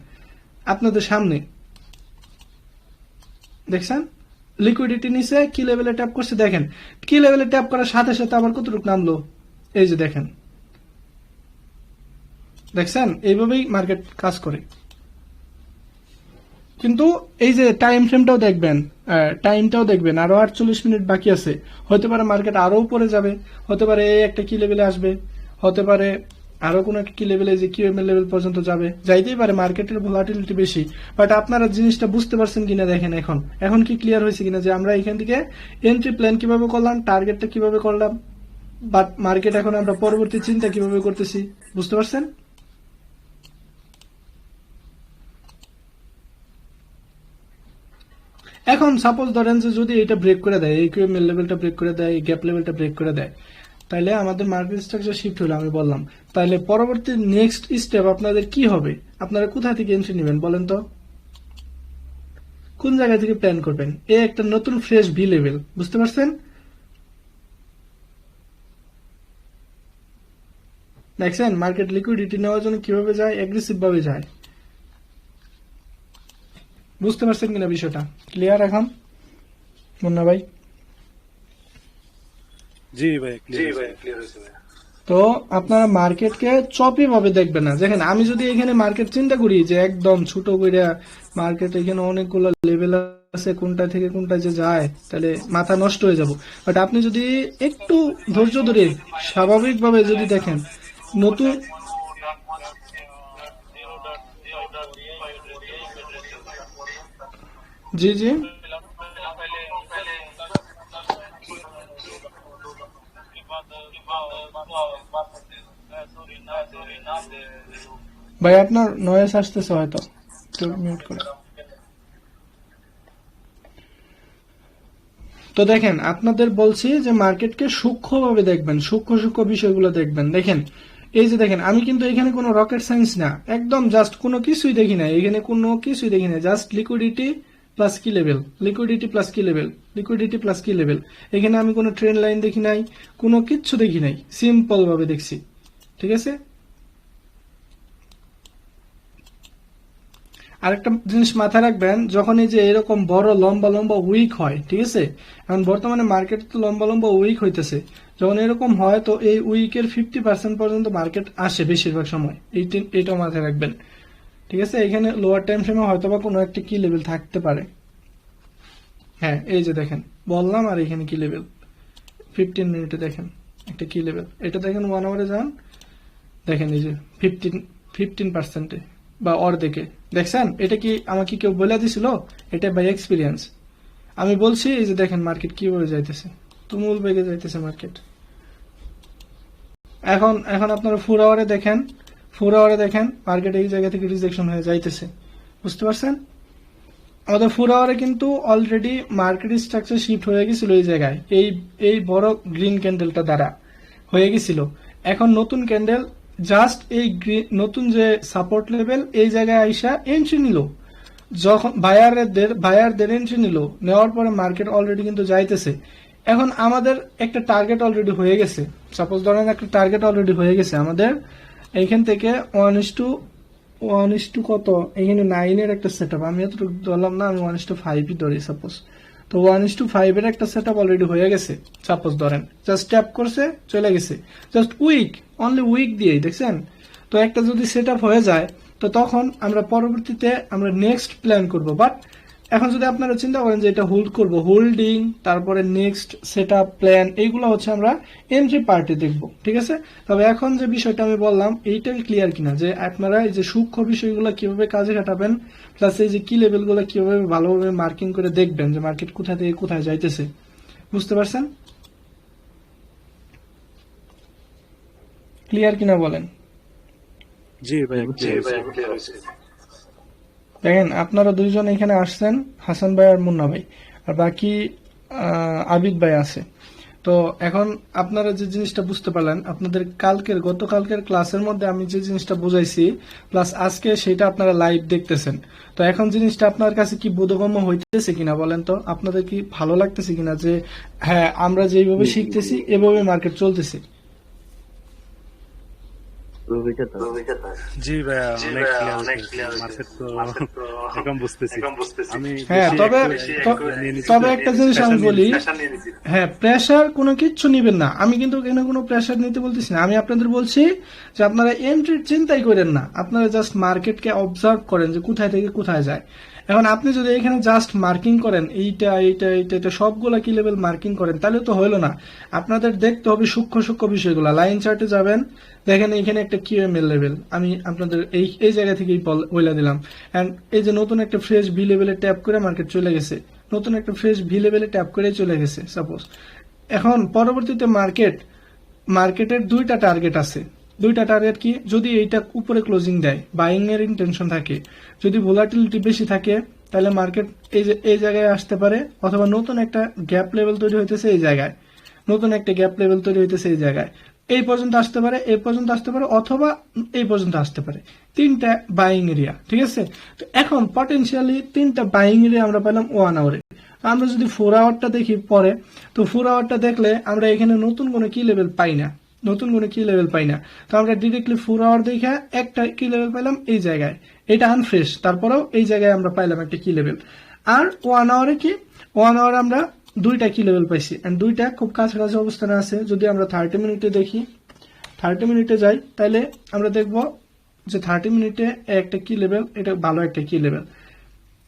আপনাদের সামনে, দেখছেন লিকুইডিটি নিচে কি লেভেলে ট্যাপ করছে। দেখেন কি লেভেলে ট্যাপ করার সাথে সাথে আবার কতটুকু নামলো, এই যে দেখেন, দেখছেন? এইভাবেই মার্কেট কাজ করে। কিন্তু এই যে টাইমটাও দেখবেন, আরো 48 মিনিট বাকি আছে। হতে পারে মার্কেট আরো উপরে যাবে, হতে পারে এই একটা কি লেভেলে আসবে, হতে পারে আরো কোন একটা কি লেভেলে যে কিউএমএল লেভেল পর্যন্ত যাবে, যাইতেই পারে। মার্কেটের ভোলাটিলিটি বেশি। বাট আপনারা জিনিসটা বুঝতে পারছেন কিনা দেখেন, এখন কি ক্লিয়ার হয়েছে কিনা যে আমরা এখান থেকে এন্ট্রি প্ল্যান কিভাবে করলাম, টার্গেটটা কিভাবে করলাম, বাট মার্কেট এখন আমরা পরবর্তী চিন্তা কিভাবে করতেছি, বুঝতে পারছেন? এখন সাপোজ ধরেন যে যদি এটা ব্রেক করে দেয়, এই কিউএমএল লেভেলটা ব্রেক করে দেয়, গ্যাপ লেভেলটা ব্রেক করে দেয়, তাহলে আমাদের মার্কেট স্ট্রাকচার শিফট হলো, আমি বললাম। তাহলে পরবর্তী নেক্সট স্টেপ আপনাদের কি হবে? আপনারা কোথা থেকে এন্ট্রি নেবেন বলেন তো? কোন জায়গা থেকে প্ল্যান করবেন? এই একটা নতুন ফ্রেশ ভি লেভেল, বুঝতে পারছেন? দেখছেন মার্কেট লিকুইডিটি নেওয়ার জন্য কিভাবে যায়, অ্যাগ্রেসিভ ভাবে যায়। বুঝতে পারছেন কিনা বিষয়টা? ক্লিয়ার এখন মুন্না ভাই? জি ভাই, ক্লিয়ার হয়েছে ভাই। তো আপনারা মার্কেটকে চপি ভাবে দেখবেন না। দেখেন আমি যদি এখানে মার্কেট চিন্তা করি যে একদম ছোট করে মার্কেট, এখানে অনেকগুলো লেভেল আছে, কোনটা থেকে কোনটা যে যায়, তাহলে মাথা নষ্ট হয়ে যাব। বাট আপনি যদি একটু ধৈর্য ধরে স্বাভাবিকভাবে যদি দেখেন, নতুন জি জি ভাই আপনার নয়েজ আসতেছে, হয়তো একটু মিউট করে। তো দেখেন আপনাদের বলছি যে মার্কেটকে সূক্ষ্মভাবে দেখবেন, সূক্ষ্ম বিষয়গুলো দেখবেন। দেখেন এই যে দেখেন আমি কিন্তু এখানে কোনো রকেট সায়েন্স না, একদম জাস্ট কোনো কিছুই দেখি না, এখানে কোনো কিছুই দেখি না, জাস্ট লিকুইডিটি প্লাস কি লেভেল, লিকুইডিটি প্লাস কি লেভেল, লিকুইডিটি প্লাস কি লেভেল। এখানে আমি কোনো ট্রেন লাইন দেখি নাই, কোনো কিচ্ছু দেখি নাই, সিম্পল ভাবে দেখছি, ঠিক আছে? আরেকটা জিনিস মাথায় রাখবেন, যখন এই যে এরকম বড় লম্বা লম্বা উইক হয়, ঠিক আছে? এখন বর্তমানে মার্কেট তো লম্বা লম্বা উইক হইতেছে, যখন এরকম হয় তো এই উইকের 50% পর্যন্ত মার্কেট আসে বেশিরভাগ সময়, এইটাও মাথায় রাখবেন, ঠিক আছে? এখানে লোয়ার টাইম ফ্রেমে হয়তো বা কোনো একটা কি লেভেল থাকতে পারে। হ্যাঁ এই যে দেখেন বললাম, আর এখানে কি লেভেল 15 মিনিটে দেখেন একটা কি লেভেল, এটা দেখেন 1 আওয়ারে যান, দেখেন এই যে 15% বা অর্ধেকে, দেখছেন? এটা কি আমাকে কেউ বলে দিছিল? এটা বাই এক্সপিরিয়েন্স আমি বলছি। এই যে দেখেন মার্কেট কিভাবে যাইতেছে, তুমুল বেগে যাইতেছে মার্কেট। এখন এখন আপনারা 4 আওয়ারে দেখেন, 4 আওয়ারে দেখেন মার্কেট এই জায়গা থেকে রিজেকশন হয়ে যাইতেছে, বুঝতে পারছেন? আমাদের 4 আওয়ারে কিন্তু অলরেডি মার্কেট স্ট্রাকচার শিফট হয়ে গেছিল এই জায়গায়, এই বড় গ্রিন ক্যান্ডেলটা দ্বারা হয়ে গেছিল। এখন নতুন ক্যান্ডেল জাস্ট এই নতুন যে সাপোর্ট লেভেল এই জায়গায় আইসা এন্ট্রি নিল, যখন বায়ারদের এন্ট্রি নিল, নেওয়ার পরে মার্কেট অলরেডি কিন্তু যাইতেছে। এখন আমাদের একটা টার্গেট অলরেডি হয়ে গেছে, সাপোজ ধরেন একটা টার্গেট অলরেডি হয়ে গেছে আমাদের এইখান থেকে 1:1 কত, এখানে 9 এর একটা সেট আপ, আমি এতটুকু ধরলাম না, আমি 1:5 ধরি সাপোজ। তো 1:5 এর একটা সেট আপ অলরেডি হয়ে গেছে সাপোজ ধরেন, জাস্ট ট্যাপ করছে চলে গেছে, জাস্ট অনলি উইক দিয়েই দেখছেন। তো একটা যদি সেট আপ হয়ে যায় তো তখন আমরা পরবর্তীতে আমরা নেক্সট প্ল্যান করব। বাট এখন যদি আপনারা চিন্তা করেন যে এটা হোল্ড করব, হোল্ডিং, তারপরে নেক্সট সেট আপ প্ল্যান, এইগুলো হচ্ছে আমরা এন্ট্রি পার্টে দেখব, ঠিক আছে? তবে এখন যে বিষয়টা আমি বললাম এইটা ক্লিয়ার কিনা, যে আপনারা এই যে সূক্ষ্ম বিষয়গুলো কিভাবে কাজে খাটাবেন, প্লাস এই যে কি লেভেলগুলো কিভাবে ভালোভাবে মার্কিং করে দেখবেন যে মার্কেট কোথা থেকে কোথায় যাইতেছে, বুঝতে পারছেন? ক্লিয়ার কিনা বলেন। জি ভাই, দেখেন আপনারা দুইজন এখানে আসছেন, হাসান ভাই আর মুন্না ভাই, আর বাকি আবিদ ভাই আছে। তো এখন আপনারা যে জিনিসটা বুঝতে পারলেন, আপনাদের গতকালকের ক্লাসের মধ্যে আমি যে জিনিসটা বুঝাইছি প্লাস আজকে সেটা আপনারা লাইভ দেখতেছেন। তো এখন জিনিসটা আপনার কাছে কি বোধগম্য হইতেছে কিনা বলেন তো, আপনাদের কি ভালো লাগতেছে কিনা যে হ্যাঁ আমরা যেভাবে শিখতেছি এভাবে মার্কেট চলতেছে? জি ভাইয়া, অনেক ক্লিয়ার, মার্কেট তো এখন বুঝতেছি আমি। হ্যাঁ, তবে একটা জিনিস আমি বলি, হ্যাঁ প্রেসার কোনো কিচ্ছু নিবেন না, আমি কিন্তু এখানে কোনো প্রেসার নিতে বলতেছি না। আমি আপনাদের বলছি যে আপনারা এন্ট্রির চিন্তাই করেন না, আপনারা জাস্ট মার্কেটকে অবজার্ভ করেন যে কোথায় থেকে কোথায় যায়। এখন আপনি যদি এখানে জাস্ট মার্কিং করেন এইটা সবগুলা কি লেভেল মার্কিং করেন তাহলে তো হইলো না। আপনাদের দেখতে হবে সূক্ষ্ম বিষয়গুলো। লাইন চার্টে যাবেন, দেখেন এখানে একটা কিউএমএল লেভেল, আমি আপনাদের এই জায়গা থেকেই বলে দিলাম। এন্ড এই যে নতুন একটা ফ্রেশ ভি লেভেলে ট্যাপ করে মার্কেট চলে গেছে, নতুন একটা ফ্রেশ ভি লেভেলে ট্যাপ করে চলে গেছে সাপোজ। এখন পরবর্তীতে মার্কেটের দুইটা টার্গেট আছে। দুইটা টার্গেট কি, যদি এইটা উপরে ক্লোজিং দেয়, বাইং এর ইন্টেনশন থাকে, যদি ভোলাটিলিটি বেশি থাকে তাহলে মার্কেট এই জায়গায় আসতে পারে, অথবা নতুন একটা গ্যাপ লেভেল তৈরি হইতেছে এই জায়গায়, নতুন একটা গ্যাপ লেভেল তৈরি হইতেছে এই জায়গায়, এই পর্যন্ত আসতে পারে, এই পর্যন্ত আসতে পারে, অথবা এই পর্যন্ত আসতে পারে। তিনটা বাইং এরিয়া, ঠিক আছে? তো এখন পটেনশিয়ালি তিনটা বাইং এরিয়া আমরা পেলাম 1 আওয়ারে। আমরা যদি 4 আওয়ারটা দেখি পরে, তো 4 আওয়ারটা দেখলে আমরা এখানে নতুন কোনো কি লেভেল পাই না, তো আমরা ডিরেক্টলি 4 আওয়ার দেখে একটা কি লেভেল পাইলাম এই জায়গায়, এটা আনফ্রেশ, তারপরেও এই জায়গায় আমরা পাইলাম একটা কি লেভেল। আর 1 আওয়ারে কি, 1 আওয়ার আমরা দুইটা কি লেভেল পাইছি, এন্ড দুইটা খুব কাছাকাছি অবস্থানে আছে। যদি আমরা 30 মিনিটে দেখি, 30 মিনিটে যাই, তাহলে আমরা দেখব যে 30 মিনিটে একটা কি লেভেল, এটা ভালো একটা কি লেভেল।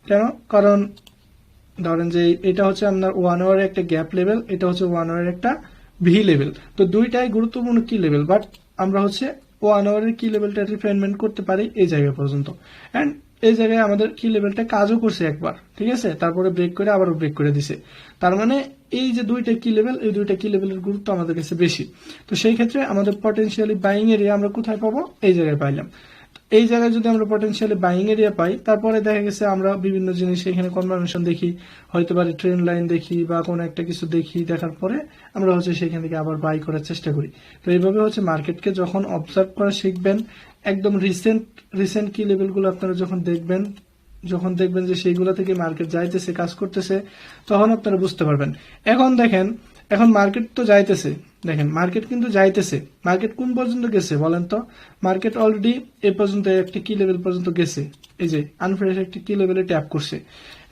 কেন? কারণ ধরেন যে এটা হচ্ছে আপনার 1 আওয়ারে একটা গ্যাপ লেভেল, এটা হচ্ছে 1 আওয়ারের একটা ভি লেভেল, তো দুইটাই গুরুত্বপূর্ণ কি লেভেল। বাট আমরা হচ্ছে 1 আওয়ারের কি লেভেলটা রিফাইনমেন্ট করতে পারি এই জায়গা পর্যন্ত, এন্ড এই জায়গায় আমাদের কি লেভেলটা কাজও করছে একবার, ঠিক আছে? তারপরে ব্রেক করে আবারও ব্রেক করে দিছে। তার মানে এই যে দুইটা কি লেভেল, এই দুইটা কি লেভেলের গুরুত্ব আমাদের কাছে বেশি। তো সেই ক্ষেত্রে আমাদের পটেনশিয়ালি বাইং এরিয়া আমরা কোথায় পাবো, এই জায়গায় পাইলাম। এই জায়গায় যদি আমরা পটেনশিয়ালি বাইং এরিয়া পাই, তারপরে দেখা গেছে আমরা বিভিন্ন জিনিস এখানে কনফার্মেশন দেখি, হয়তো পারে ট্রেন লাইন দেখি বা কোনো একটা কিছু দেখি, দেখার পরে আমরা হচ্ছে সেখান থেকে আবার বাই করার চেষ্টা করি। তো এইভাবে হচ্ছে মার্কেটকে যখন অবজার্ভ করা শিখবেন, একদম রিসেন্ট কি লেভেলগুলো আপনারা যখন দেখবেন যে সেইগুলো থেকে মার্কেট যাইতেছে, কাজ করতেছে, তখন আপনারা বুঝতে পারবেন। এখন দেখেন, এখন মার্কেট তো যাইতেছে, দেখেন মার্কেট কিন্তু যাইতেছে। মার্কেট কোন পর্যন্ত গেছে বলেন তো? মার্কেট অলরেডি এ পর্যন্ত একটা কি লেভেল পর্যন্ত গেছে, এই যে আনফ্রেশ একটা কি লেভেলে ট্যাপ করছে।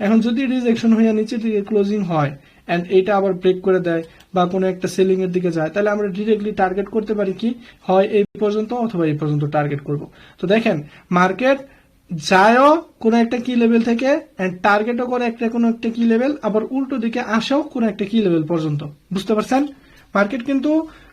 এখন যদি রিজেকশন হয়ে নিচে থেকে ক্লোজিং হয় এন্ড এইটা আবার ব্রেক করে দেয় বা কোনো একটা সেলিং এর দিকে যায়, তাহলে আমরা ডিরেক্টলি টার্গেট করতে পারি কি, হয় এই পর্যন্ত অথবা এই পর্যন্ত টার্গেট করব। তো দেখেন মার্কেট যায়ও কোন একটা কি লেভেল থেকে এন্ড টার্গেটও করে কোনো একটা কি লেভেল, আবার উল্টো দিকে আসেও কোন একটা কি লেভেল পর্যন্ত, বুঝতে পারছেন? মার্কেট কিন্তু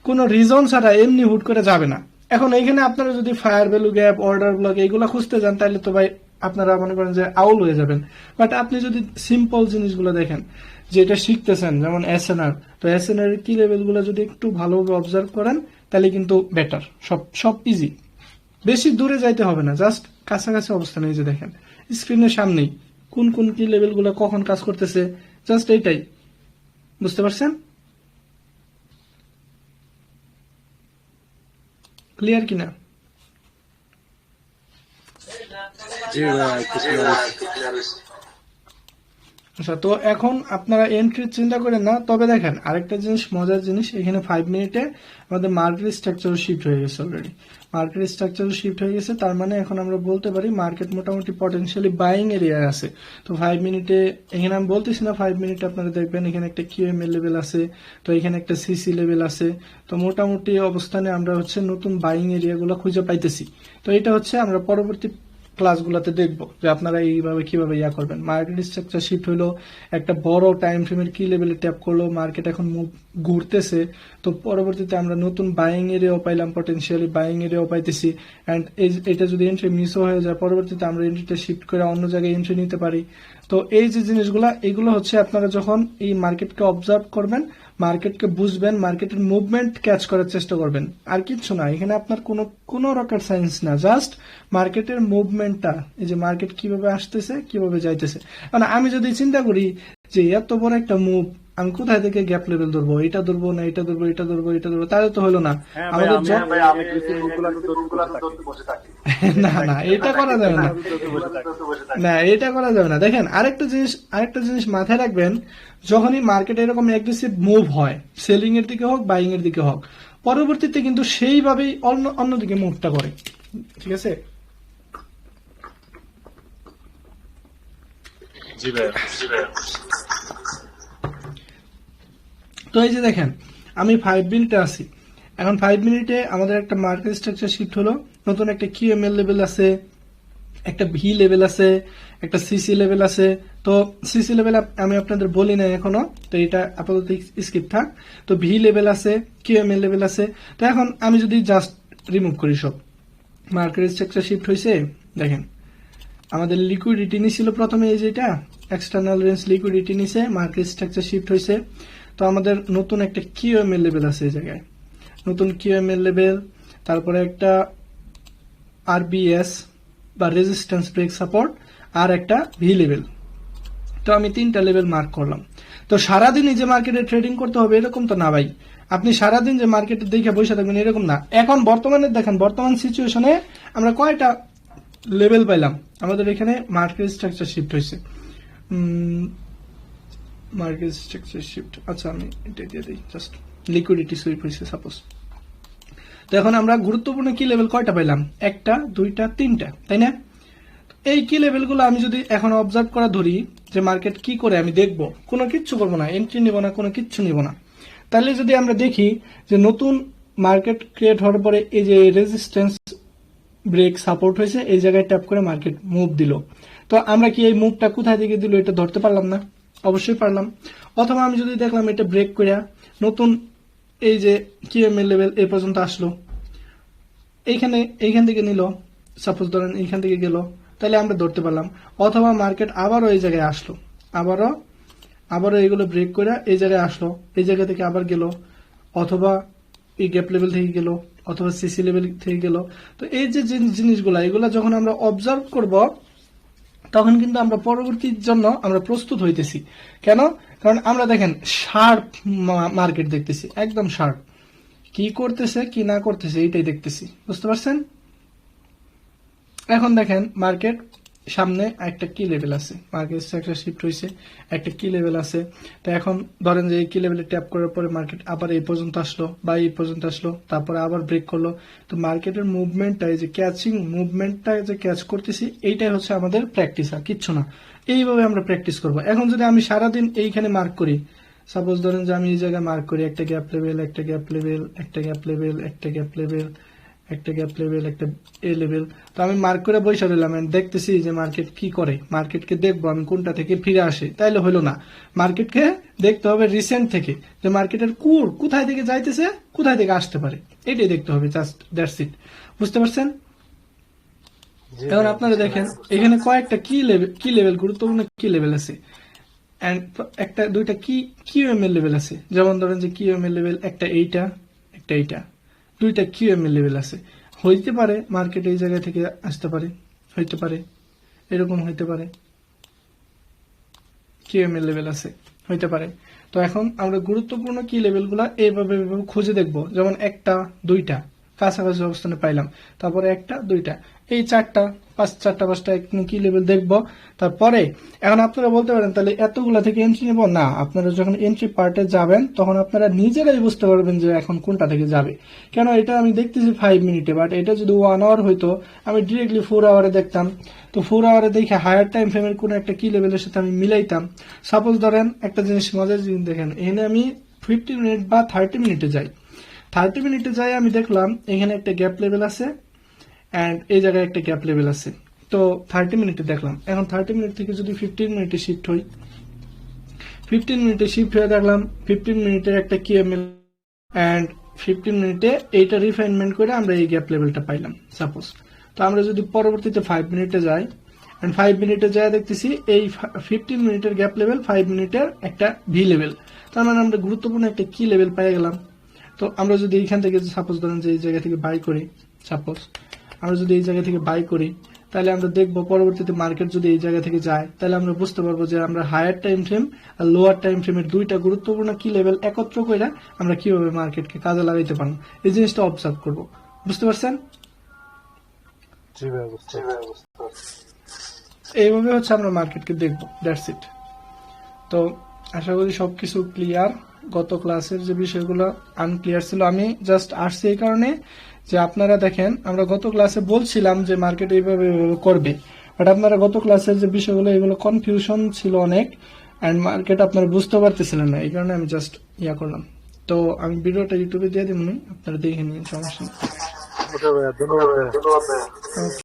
কোনো রিজন ছাড়া এমনি হুট করে যাবে না। এখন এইখানে আপনারা যদি fire value gap, order block এইগুলো খুঁজতে যান, তাহলে তো ভাই আপনারা মনে করেন যে আউল হয়ে যাবেন। বাট আপনি যদি সিম্পল জিনিসগুলো দেখেন, যেটা শিখতেছেন, যেমন এসএনআর, তো এসএনআর কি লেভেল গুলো যদি একটু ভালোভাবে অবজার্ভ করেন তাহলে কিন্তু বেটার, সব ইজি। বেশি দূরে যাইতে হবে না, জাস্ট কাছাকাছি অবস্থানে এই যে দেখেন স্ক্রিনের সামনেই কোন কোন কি লেভেল গুলো কখন কাজ করতেছে, জাস্ট এইটাই। বুঝতে পারছেন? ক্লিয়ার কিনা? জি ভাই, একটু clear হয়েছে। আচ্ছা, তো এখন আপনারা এন্ট্রি চিন্তা করেন না। তবে দেখেন আরেকটা জিনিস, মজার জিনিস, এখানে 5 মিনিটে আমাদের মার্কেট স্ট্রাকচার শিফট হয়ে গেছে অলরেডি। মার্কেট স্ট্রাকচার শিফট হয়ে গেছে, তার মানে এখন আমরা বলতে পারি মার্কেট মোটামুটি পটেনশিয়ালি বাইং এরিয়ায় আছে। তো 5 মিনিটে, এখানে আমি বলতেছি না 5 মিনিটে আপনারা দেখবেন এখানে একটা কিউএমএল লেভেল আছে, তো এখানে একটা সিসি লেভেল আছে। তো মোটামুটি অবস্থানে আমরা হচ্ছে নতুন বাইং এরিয়াগুলো খুঁজে পাইতেছি। তো এটা হচ্ছে আমরা পরবর্তী ক্লাসগুলোতে দেখবো যে আপনারা এইভাবে কিভাবে ইয়া করবেন। মার্কেট স্ট্রাকচার শিফট হলো, একটা বড় টাইম ফ্রেমের কি লেভেলে ট্যাপ করলো, মার্কেট এখন মুভ ঘুরতেছে। তো পরবর্তীতে আমরা নতুন বাইং এরিয়াও পাইলাম, পটেনশিয়ালি বাইং এরিয়াও পাইতেছি। অ্যান্ড এটা যদি এন্ট্রি মিসও হয়ে যায়, পরবর্তীতে আমরা এন্ট্রিটা শিফট করে অন্য জায়গায় এন্ট্রি নিতে পারি। তো এই যে জিনিসগুলা, এগুলো হচ্ছে আপনারা যখন এই মার্কেটকে অবজার্ভ করবেন, মার্কেটকে বুঝবেন, মার্কেটের মুভমেন্ট ক্যাচ করার চেষ্টা করবেন। আর কিচ্ছু না, এখানে আপনার কোনো রকেট সায়েন্স না, জাস্ট মার্কেটের মুভমেন্টটা, এই যে মার্কেট কিভাবে আসতেছে কিভাবে যাইতেছে। মানে আমি যদি চিন্তা করি যে এত বড় একটা মুভ, আমি কোথায় থেকে গ্যাপ লেভেল ধরবো, এটা ধরবো না এটা ধরবো, এটা ধরবো এটা ধরবো, তাহলে তো হলো না। আমাদের না না, এটা করা যাবে না, না এটা করা যাবে না। দেখেন আরেকটা জিনিস মাথায় রাখবেন, যখনই মার্কেটে এরকম অ্যাগ্রেসিভ মুভ হয়, সেলিং এর দিকে হোক বাইং এর দিকে হোক, পরবর্তীতে কিন্তু সেইভাবেই অন্যদিকে মুভটা করে। ঠিক আছে? তো এই যে দেখেন আমি 5 মিনিটে আছি, এখন 5 মিনিটে আমাদের একটা মার্কেট স্ট্রাকচার শিফট হলো, নতুন একটা কিউএমএল লেভেল আছে, একটা ভি লেভেল আছে, একটা সিসি লেভেল আছে। তো সিসি লেভেল আমি আপনাদের বলি না এখনো, তো এটা আপাতত স্কিপ থাক। তো ভি লেভেল আছে, কিউএমএল লেভেল আছে। তো এখন আমি যদি জাস্ট রিমুভ করি সব, মার্কেট স্ট্রাকচার শিফট হয়েছে, দেখেন আমাদের লিকুইডিটি নিছিল প্রথমে, এই যেটা এক্সটার্নাল রেঞ্জ লিকুইডিটি নিছে, মার্কেট স্ট্রাকচার শিফট হয়েছে। তো আমাদের নতুন একটা কিউএমএল লেভেল আছে এই জায়গায়, নতুন কিউএমএল লেভেল, তারপরে একটা আরবিএস বা রেজিস্ট্যান্স ব্রেক সাপোর্ট, আর একটা ভি লেভেল। তো আমি 3টা লেভেল মার্ক করলাম। তো সারাদিন এই যে মার্কেটে ট্রেডিং করতে হবে এরকম তো না ভাই, আপনি সারাদিন যে মার্কেটে দেখে বসে থাকবেন এরকম না। এখন বর্তমানে দেখেন, বর্তমান সিচুয়েশনে আমরা কয়টা লেভেল পাইলাম, আমাদের এখানে মার্কেট স্ট্রাকচার শিফট হয়েছে, মার্কেট স্ট্রাকচার শিফট, আচ্ছা আমি এটা দিয়ে দিই, জাস্ট লিকুইডিটি সুইপ হয়েছে সাপোজ। তো এখন আমরা গুরুত্বপূর্ণ কি লেভেল কয়টা পাইলাম, 1টা 2টা 3টা, তাই না? এই কি লেভেলগুলো আমি যদি এখন অবজার্ভ করা ধরি যে মার্কেট কি করে, আমি দেখবো, কোনো কিচ্ছু করবো না, এন্ট্রি নিব না, কোনো কিচ্ছু নিব না। তাহলে যদি আমরা দেখি যে নতুন মার্কেট ক্রিয়েট হওয়ার পরে এই যে রেজিস্ট্যান্স ব্রেক সাপোর্ট হয়েছে, এই জায়গায় ট্যাপ করে মার্কেট মুভ দিল, তো আমরা কি এই মুভটা কোথায় থেকে দিল এটা ধরতে পারলাম না? অবশ্যই পারলাম। অথবা আমি যদি দেখলাম এটা ব্রেক করে নতুন এই যে কিউএমএল লেভেল এ পর্যন্ত আসলো, এইখান থেকে নিল, সাপোজ ধরেন এইখান থেকে গেল, তাহলে আমরা ধরতে পারলাম। অথবা মার্কেট আবারও এই জায়গায় আসলো, আবারও এগুলো ব্রেক করে এই জায়গায় আসলো, এই জায়গা থেকে আবার গেল, অথবা এই গ্যাপ লেভেল থেকে গেল, অথবা সিসি লেভেল থেকে গেল। তো এই যে জিনিসগুলা, এগুলা যখন আমরা অবজার্ভ করব, তখন কিন্তু আমরা পরবর্তীর জন্য আমরা প্রস্তুত হইতেছি। কেন? কারণ আমরা দেখেন শার্প মার্কেট দেখতেছি, একদম শার্প, কি করতেছে কি না করতেছে এইটাই দেখতেছি। বুঝতে পারছেন? এখন দেখেন মার্কেট সামনে একটা কি লেভেল আছে, মার্কেট স্ট্রাকচার শিফট হয়েছে, একটা কি লেভেল আছে। তো এখন ধরেন যে এই কি লেভেলে ট্যাপ করার পরে মার্কেট আবার এই পর্যন্ত আসলো বা এই পর্যন্ত আসলো, তারপরে আবার ব্রেক করলো। তো মার্কেটের মুভমেন্টটা, এই যে ক্যাচিং মুভমেন্টটা যে ক্যাচ করতেছি, এইটাই হচ্ছে আমাদের প্র্যাকটিস, আর কিচ্ছু না। এইভাবে আমরা প্র্যাকটিস করবো। এখন যদি আমি সারাদিন এইখানে মার্ক করি, সাপোজ ধরেন যে আমি এই জায়গায় মার্ক করি একটা গ্যাপ লেভেল, একটা গ্যাপ লেভেল, একটা গ্যাপ লেভেল, একটা গ্যাপ লেভেল, একটা গ্যাপ লেভেল, একটা এ লেভেল, তো আমি মার্ক করে বসে রইলাম, দেখতেছি যে মার্কেট কি করে। মার্কেটকে দেখবো আমি কোনটা থেকে ফিরে আসে, তাইলে হলো না। মার্কেটকে দেখতে হবে রিসেন্ট থেকে, যে মার্কেটের কোথায় থেকে যাইতেছে, কোথায় থেকে আসতে পারে, এটাই দেখতে হবে, জাস্ট দ্যাটস ইট। বুঝতে পারছেন? এখন আপনারা দেখেন এখানে কয়েকটা কি লেভেল গুরুত্বপূর্ণ কি লেভেল আছে, এন্ড একটা দুইটা কিউএমএল লেভেল আছে। যেমন ধরেন যে কিউএমএল লেভেল একটা এইটা দুইটা কিউএমএল লেভেল আছে। হইতে পারে মার্কেট এই জায়গা থেকে আসতে পারে, হইতে পারে এরকম হইতে পারে, কিউএমএল লেভেল আছে, হইতে পারে। তো এখন আমরা গুরুত্বপূর্ণ কি লেভেলগুলো এইভাবে খুঁজে দেখব। যেমন একটা দুইটা কাছাকাছি অবস্থানে পাইলাম, তারপরে একটা দুইটা, এই চারটা পাঁচটা কি লেভেল দেখবো। তারপরে এখন আপনারা বলতে পারেন তাহলে এতগুলা থেকে এন্ট্রি নেব না। আপনারা যখন এন্ট্রি পার্টে যাবেন তখন আপনারা নিজেরাই বুঝতে পারবেন যে এখন কোনটা থেকে যাবে। কেন এটা আমি দেখতেছি 5 মিনিটে, বাট এটা যদি 1 আওয়ার হইতো আমি ডিরেক্টলি 4 আওয়ারে দেখতাম। তো 4 আওয়ারে দেখে হায়ার টাইম ফ্রেমের কোন একটা কি লেভেলের সাথে আমি মিলাইতাম। সাপোজ ধরেন একটা জিনিস মজার জিনিস দেখেন, এখানে আমি 15 মিনিট বা 30 মিনিটে যাই। 30 মিনিটে যাই আমি দেখলাম এখানে একটা গ্যাপ লেভেল আছে এন্ড এই জায়গায় একটা গ্যাপ লেভেল আছে। তো 30 মিনিটে দেখলাম। এখন 30 মিনিট থেকে যদি 15 মিনিটে শিফট হই, 15 মিনিটে শিফট হয়ে দেখলাম 15 মিনিটের একটা কিএমএল এন্ড 15 মিনিটে এইটা রিফাইনমেন্ট করে আমরা এই গ্যাপ লেভেলটা পাইলাম সাপোজ। তো আমরা যদি পরবর্তীতে 5 মিনিটে যাই এন্ড 5 মিনিটে যায় দেখতেছি এই 15 মিনিটের গ্যাপ লেভেল 5 মিনিটের একটা ভি লেভেল। তার মানে আমরা গুরুত্বপূর্ণ একটা কি লেভেল পেয়ে গেলাম। তো আমরা যদি এইখান থেকে সাপোজ ধরেন যে এই জায়গা থেকে বাই করি, সাপোজ আমরা যদি এই জায়গা থেকে বাই করি, তাহলে আমরা দেখবো পরবর্তীতে মার্কেট যদি এই জায়গা থেকে যায় তাহলে আমরা বুঝতে পারবো যে আমরা হায়ার টাইম ফ্রেম আর লোয়ার টাইম ফ্রেমের দুইটা গুরুত্বপূর্ণ কি লেভেল একত্র করে আমরা কিভাবে মার্কেটকে কাজে লাগাইতে পারবো এই জিনিসটা অবজার্ভ করবো। বুঝতে পারছেন? জি ভাই, বুঝতে পারছি। এইভাবে হচ্ছে আমরা মার্কেটকে দেখবো। That's it. তো আশা করি সবকিছু ক্লিয়ার। গত ক্লাসের যে বিষয়গুলো আনক্লিয়ার ছিল আমি জাস্ট আসছি এই কারণে যে আপনারা দেখেন আমরা গত ক্লাসে বলছিলাম যে মার্কেট এইভাবে করবে, বাট আপনারা গত ক্লাসের যে বিষয়গুলো এগুলো কনফিউশন ছিল অনেক এন্ড মার্কেট আপনারা বুঝতে পারতেছিলেন না, এই কারণে আমি জাস্ট করলাম। তো আমি ভিডিওটা ইউটিউবে দিয়ে দিব, আপনারা দেখে নিন, সমস্যা নেই। ওকে ভাইয়া, ধন্যবাদ ভাইয়া। Okay.